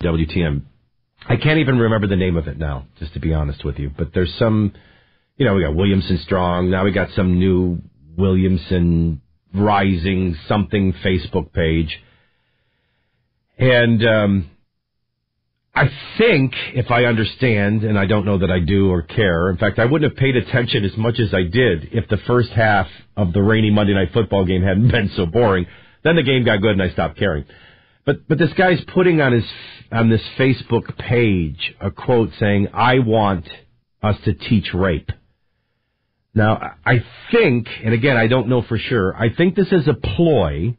WTM. I can't even remember the name of it now, just to be honest with you. But there's some, we got Williamson Strong. Now we got some new Williamson Rising something Facebook page. And I think, if I understand, and I don't know that I do or care, in fact, I wouldn't have paid attention as much as I did if the first half of the rainy Monday Night Football game hadn't been so boring. Then the game got good and I stopped caring. But this guy's putting on this Facebook page a quote saying, "I want us to teach rape." Now, I think, and again, I don't know for sure, I think this is a ploy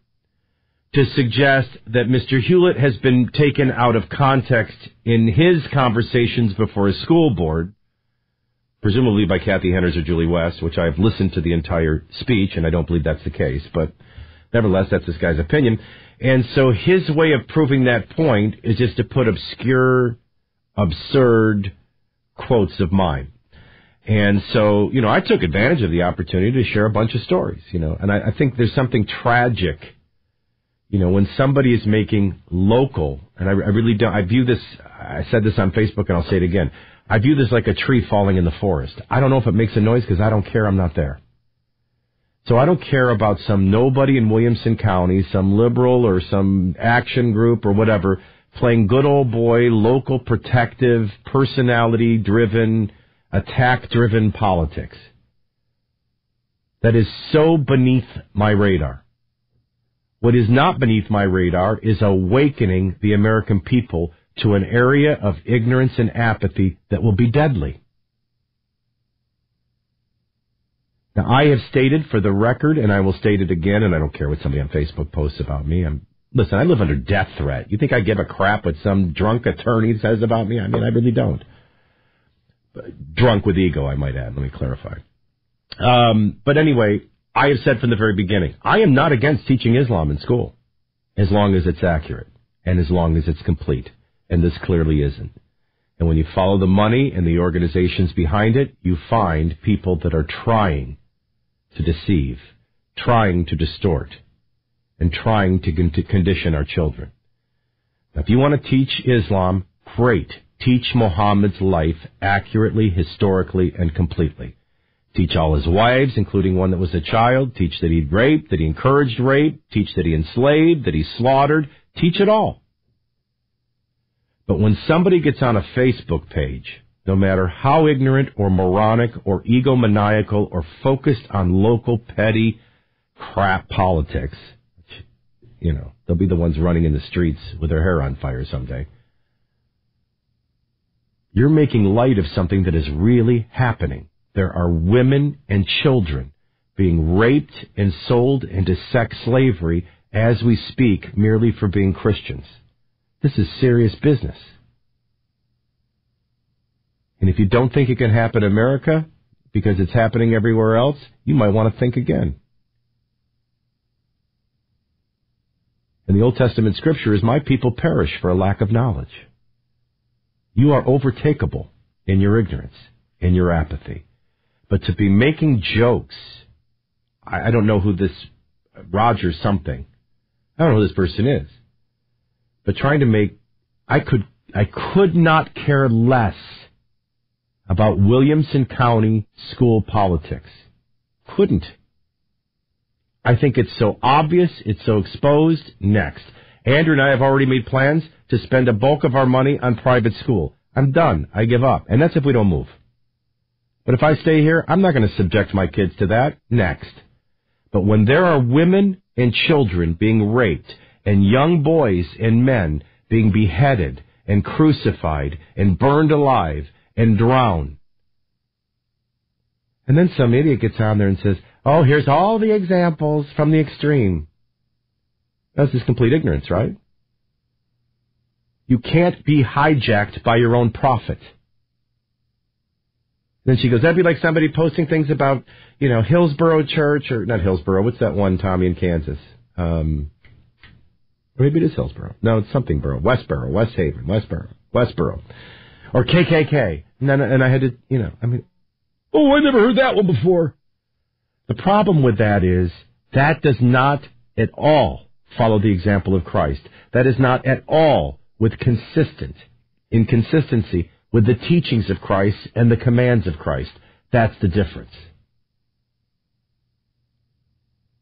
to suggest that Mr. Hewlett has been taken out of context in his conversations before his school board, presumably by Kathy Henners or Julie West, which I've listened to the entire speech, and I don't believe that's the case, but nevertheless, that's this guy's opinion. And so his way of proving that point is just to put obscure, absurd quotes of mine. And so, I took advantage of the opportunity to share a bunch of stories, and I think there's something tragic, when somebody is making local, and I really don't, I view this, I said this on Facebook and I'll say it again, I view this like a tree falling in the forest. I don't know if it makes a noise because I don't care, I'm not there. So I don't care about some nobody in Williamson County, some liberal or some action group or whatever, playing good old boy, local protective, personality-driven, attack-driven politics. That is so beneath my radar. What is not beneath my radar is awakening the American people to an area of ignorance and apathy that will be deadly. Now, I have stated for the record, and I will state it again, and I don't care what somebody on Facebook posts about me. Listen, I live under death threat. You think I give a crap what some drunk attorney says about me? I mean, I really don't. Drunk with ego, I might add. Let me clarify. But anyway, I have said from the very beginning, I am not against teaching Islam in school, as long as it's accurate, and as long as it's complete. And this clearly isn't. And when you follow the money and the organizations behind it, you find people that are trying to deceive, trying to distort, and trying to condition our children. Now, if you want to teach Islam, great. Teach Muhammad's life accurately, historically, and completely. Teach all his wives, including one that was a child. Teach that he raped, that he encouraged rape. Teach that he enslaved, that he slaughtered. Teach it all. But when somebody gets on a Facebook page, no matter how ignorant or moronic or egomaniacal or focused on local petty crap politics, they'll be the ones running in the streets with their hair on fire someday. You're making light of something that is really happening. There are women and children being raped and sold into sex slavery as we speak merely for being Christians. This is serious business. And if you don't think it can happen in America because it's happening everywhere else, you might want to think again. And the Old Testament scripture is, "My people perish for a lack of knowledge." You are overtakeable in your ignorance, in your apathy. But to be making jokes, I don't know who this Rogers something, I don't know who this person is, but trying to make, I could not care less about Williamson County school politics. Couldn't. I think it's so obvious, it's so exposed. Next. Andrew and I have already made plans to spend a bulk of our money on private school. I'm done. I give up. And that's if we don't move. But if I stay here, I'm not going to subject my kids to that. Next. But when there are women and children being raped and young boys and men being beheaded and crucified and burned alive and drowned, and then some idiot gets on there and says, "Oh, here's all the examples from the extreme." That's just complete ignorance, right? You can't be hijacked by your own prophet. Then she goes, that'd be like somebody posting things about, Hillsborough Church, or not Hillsborough, what's that one, Tommy, in Kansas? Maybe it is Hillsborough. No, it's something borough. Westboro, West Haven, Westboro. Or KKK. And I had to, I never heard that one before. The problem with that is that does not at all follow the example of Christ. That is not at all with inconsistency with the teachings of Christ and the commands of Christ. That's the difference.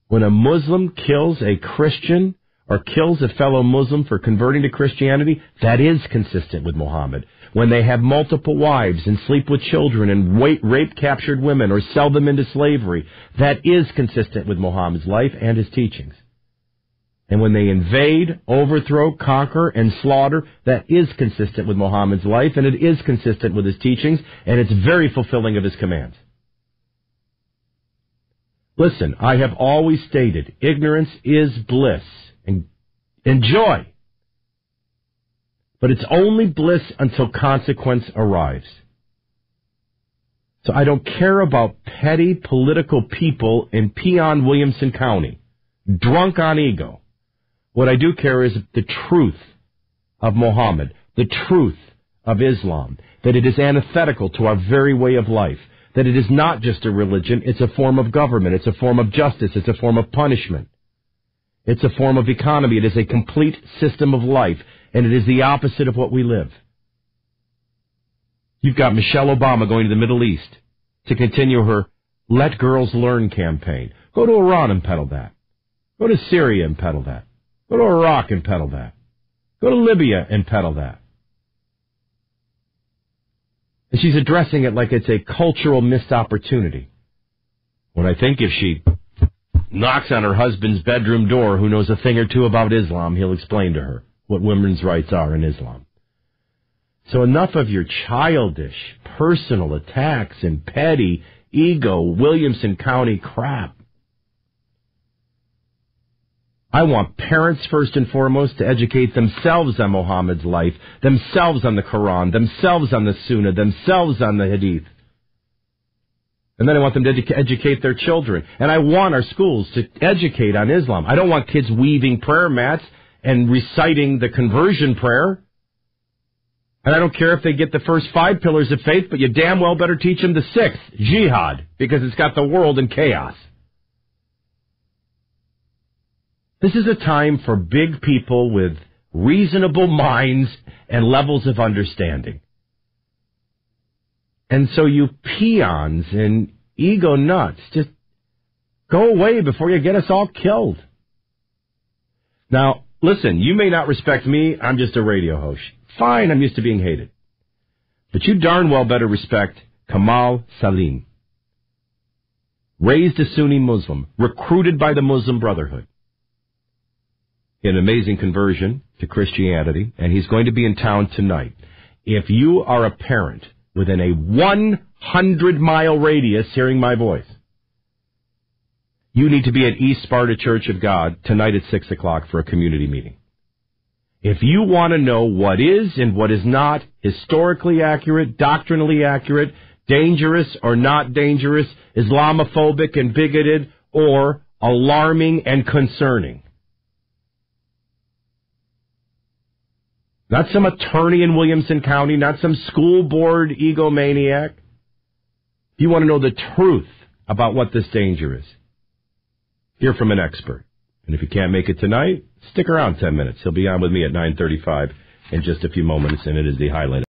When a Muslim kills a Christian or kills a fellow Muslim for converting to Christianity, that is consistent with Muhammad. When they have multiple wives and sleep with children and rape captured women or sell them into slavery, that is consistent with Muhammad's life and his teachings. And when they invade, overthrow, conquer, and slaughter, that is consistent with Muhammad's life, and it is consistent with his teachings, and it's very fulfilling of his commands. Listen, I have always stated, ignorance is bliss and joy. But it's only bliss until consequence arrives. So I don't care about petty political people in Peon, Williamson County, drunk on ego. What I do care is the truth of Muhammad, the truth of Islam, that it is antithetical to our very way of life, that it is not just a religion, it's a form of government, it's a form of justice, it's a form of punishment. It's a form of economy, it is a complete system of life, and it is the opposite of what we live. You've got Michelle Obama going to the Middle East to continue her Let Girls Learn campaign. Go to Iran and peddle that. Go to Syria and peddle that. Go to Iraq and peddle that. Go to Libya and peddle that. And she's addressing it like it's a cultural missed opportunity. When I think if she knocks on her husband's bedroom door, who knows a thing or two about Islam, he'll explain to her what women's rights are in Islam. So enough of your childish, personal attacks and petty, ego, Williamson County crap. I want parents, first and foremost, to educate themselves on Muhammad's life, themselves on the Quran, themselves on the Sunnah, themselves on the Hadith. And then I want them to educate their children. And I want our schools to educate on Islam. I don't want kids weaving prayer mats and reciting the conversion prayer. And I don't care if they get the first 5 pillars of faith, but you damn well better teach them the 6th, jihad, because it's got the world in chaos. This is a time for big people with reasonable minds and levels of understanding. And so you peons and ego nuts, just go away before you get us all killed. Now, listen, you may not respect me. I'm just a radio host. Fine, I'm used to being hated. But you darn well better respect Kamal Salim. Raised a Sunni Muslim, recruited by the Muslim Brotherhood. An amazing conversion to Christianity, and he's going to be in town tonight. If you are a parent within a 100-mile radius hearing my voice, you need to be at East Sparta Church of God tonight at 6 o'clock for a community meeting. If you want to know what is and what is not historically accurate, doctrinally accurate, dangerous or not dangerous, Islamophobic and bigoted, or alarming and concerning, not some attorney in Williamson County, not some school board egomaniac. If you want to know the truth about what this danger is, hear from an expert. And if you can't make it tonight, stick around 10 minutes. He'll be on with me at 9:35 in just a few moments, and it is the highlight.